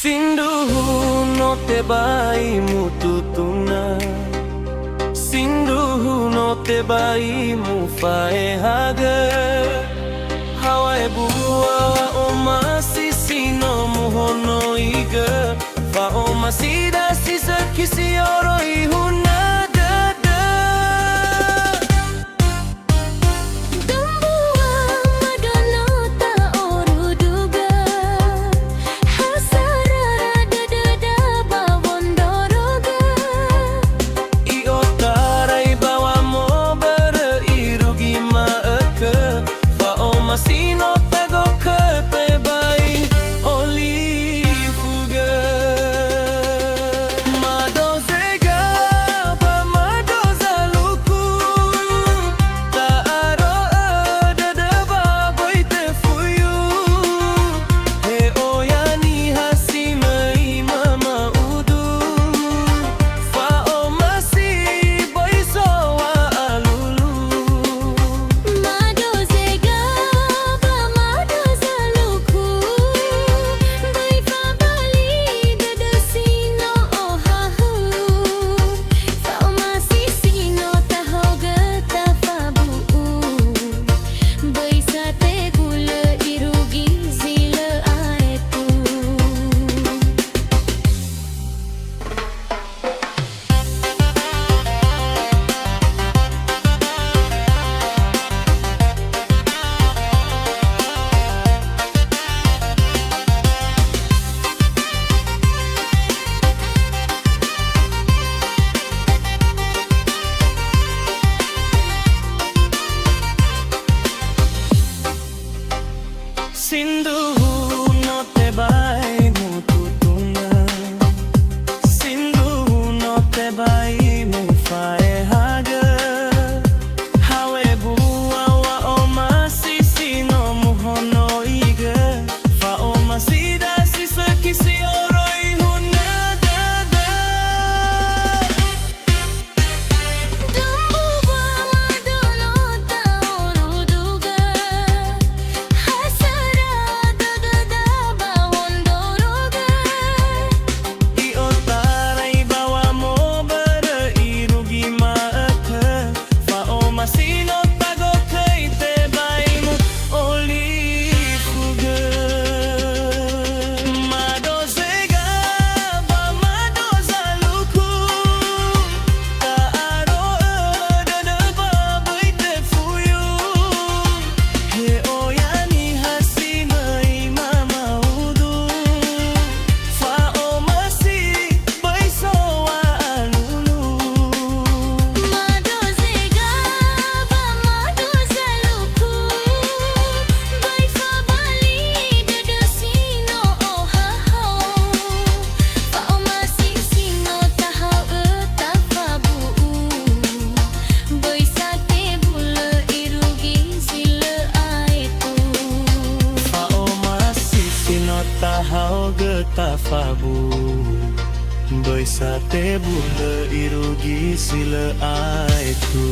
Sinduhu no te bai mututuna, Sinduhu no te bai mu fae haga. Hawae bua wa oma sisino muhono iga, fa oma sida sisa kisi oro ihuna. Sino tego kepe bai oli fuga madozega ba madoza luku ta aro de ba boite fuyu he oyani hasima imama udu fa o masi boiso wa alulu Sinduhu no te bai mututuna, Sinduhu no te bai mu fae haga. Hawe bua wa oma sisino muhono iga, fa oma sida sisa kisi oro ihuna dada. Sino tago kay te bai mo oli fuga madozega ba madoza luku ta aro de ba boite fuyu he oyani hasina imama udu fa o masi boiso wa alulu tahau getafabu doisa te bula irugi sila aitu.